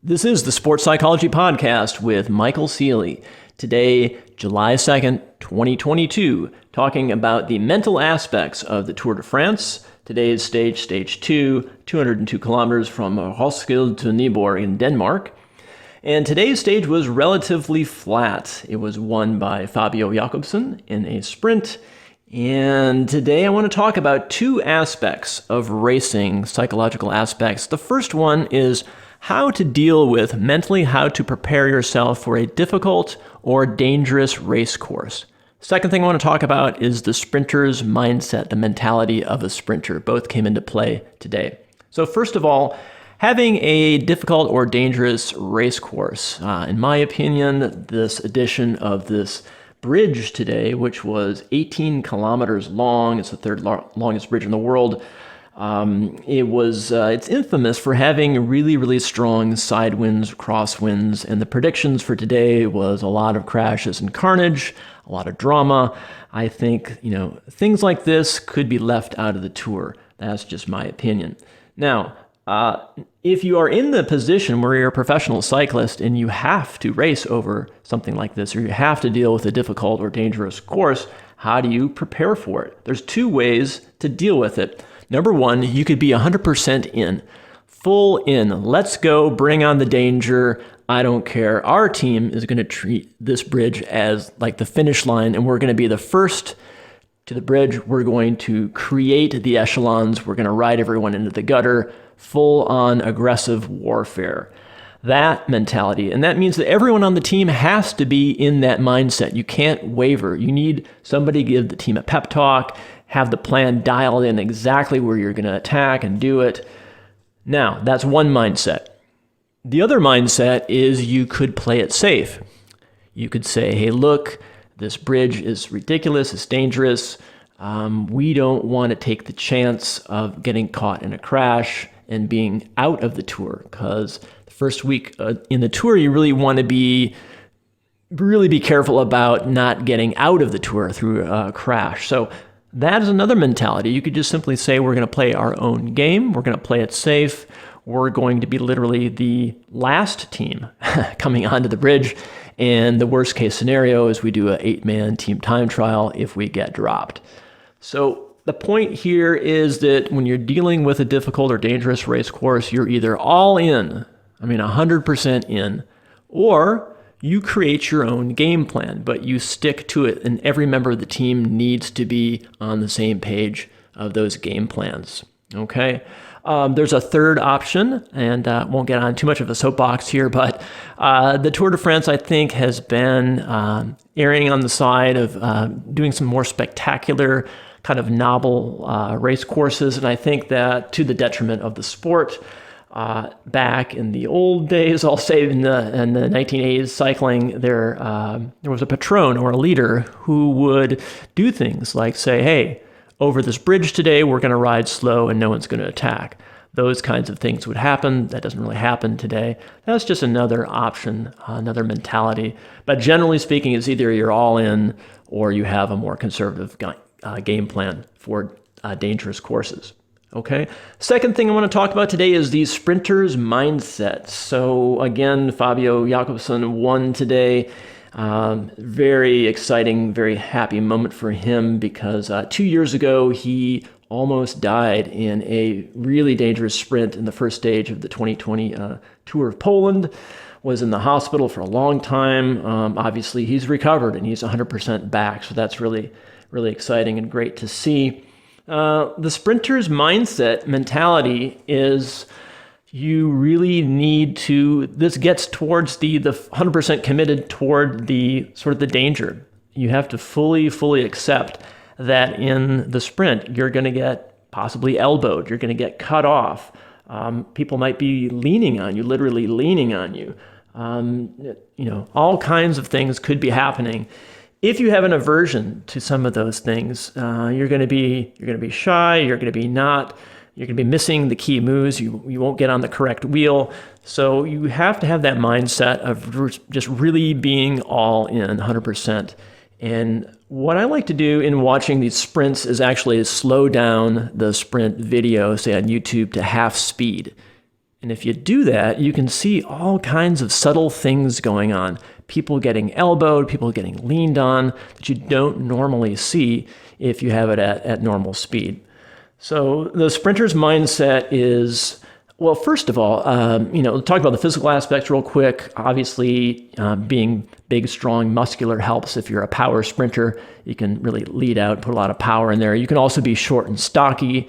This is the Sports Psychology Podcast with Michael Ceely. Today, July 2nd, 2022, talking about the mental aspects of the Tour de France. Today's stage 2, 202 kilometers from Roskilde to Nyborg in Denmark. And today's stage was relatively flat. It was won by Fabio Jakobsen in a sprint. And today I want to talk about two aspects of racing, psychological aspects. The first one is how to deal with mentally, how to prepare yourself for a difficult or dangerous race course. Second thing I want to talk about is the sprinter's mindset, the mentality of a sprinter. Both came into play today. So first of all, having a difficult or dangerous race course. In my opinion, this edition of this bridge today, which was 18 kilometers long, it's the third longest bridge in the world. It's infamous for having really strong side winds, crosswinds, and the predictions for today was a lot of crashes and carnage, a lot of drama. I think, things like this could be left out of the Tour. That's just my opinion. Now, if you are in the position where you're a professional cyclist and you have to race over something like this, or you have to deal with a difficult or dangerous course, how do you prepare for it? There's two ways to deal with it. Number one, you could be 100% in, full in. Let's go, bring on the danger. I don't care. Our team is going to treat this bridge as like the finish line, and we're going to be the first to the bridge. We're going to create the echelons. We're going to ride everyone into the gutter, full on aggressive warfare. That mentality. And that means that everyone on the team has to be in that mindset. You can't waver. You need somebody to give the team a pep talk, have the plan dialed in exactly where you're going to attack and do it. Now, that's one mindset. The other mindset is you could play it safe. You could say, hey, look, this bridge is ridiculous, it's dangerous. We don't want to take the chance of getting caught in a crash and being out of the Tour, because the first week in the Tour, you really want to be careful about not getting out of the Tour through a crash. So that is another mentality. You could just simply say, we're going to play our own game. We're going to play it safe. We're going to be literally the last team coming onto the bridge. And the worst case scenario is we do an 8-man team time trial if we get dropped. So the point here is that when you're dealing with a difficult or dangerous race course, you're either all in, 100% in, or you create your own game plan, but you stick to it, and every member of the team needs to be on the same page of those game plans, okay? There's a third option, and won't get on too much of a soapbox here, but the Tour de France, I think, has been erring on the side of doing some more spectacular, kind of novel race courses, and I think that to the detriment of the sport. Back in the old days, I'll say in the 1980s cycling, there was a patron or a leader who would do things like say, hey, over this bridge today, we're going to ride slow and no one's going to attack. Those kinds of things would happen. That doesn't really happen today. That's just another option, another mentality. But generally speaking, it's either you're all in or you have a more conservative game plan for dangerous courses. Okay. Second thing I want to talk about today is the sprinter's mindset. So again, Fabio Jakobsen won today. Very exciting, very happy moment for him because 2 years ago, he almost died in a really dangerous sprint in the first stage of the 2020 Tour of Poland, was in the hospital for a long time. Obviously, he's recovered and he's 100% back. So that's really exciting and great to see. The sprinter's mentality is you really need to, this gets towards the 100% committed toward the sort of the danger. You have to fully accept that in the sprint, you're going to get possibly elbowed, you're going to get cut off. People might be leaning on you, literally leaning on you. All kinds of things could be happening. If you have an aversion to some of those things, you're going to be shy. You're going to be missing the key moves. You won't get on the correct wheel. So you have to have that mindset of just really being all in, 100%. And what I like to do in watching these sprints is actually slow down the sprint video, say on YouTube, to half speed. And if you do that, you can see all kinds of subtle things going on. People getting elbowed, people getting leaned on that you don't normally see if you have it at normal speed. So the sprinter's mindset is, well, first of all, talk about the physical aspects real quick. Obviously, being big, strong, muscular helps. If you're a power sprinter, you can really lead out, put a lot of power in there. You can also be short and stocky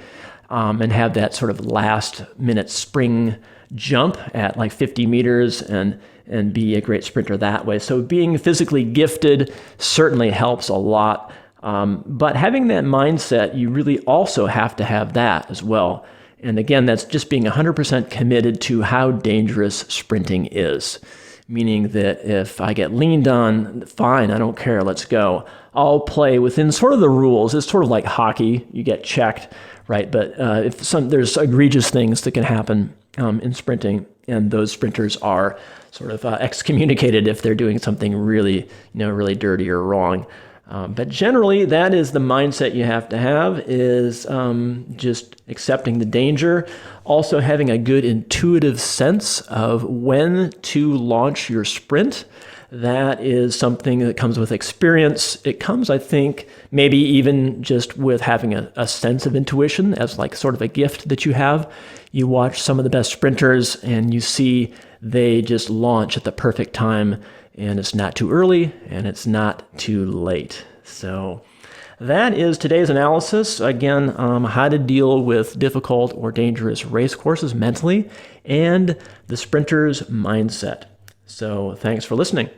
and have that sort of last minute spring jump at like 50 meters and be a great sprinter that way. So being physically gifted certainly helps a lot. But having that mindset, you really also have to have that as well. And again, that's just being 100% committed to how dangerous sprinting is. Meaning that if I get leaned on, fine, I don't care, let's go. I'll play within sort of the rules. It's sort of like hockey, you get checked, right? But if there's egregious things that can happen in sprinting, and those sprinters are sort of excommunicated if they're doing something really, really dirty or wrong. But generally, that is the mindset you have to have, is just accepting the danger. Also having a good intuitive sense of when to launch your sprint. That is something that comes with experience. It comes, I think, maybe even just with having a sense of intuition as like sort of a gift that you have. You watch some of the best sprinters and you see they just launch at the perfect time, and it's not too early and it's not too late. So that is today's analysis. Again, how to deal with difficult or dangerous race courses mentally and the sprinter's mindset. So thanks for listening.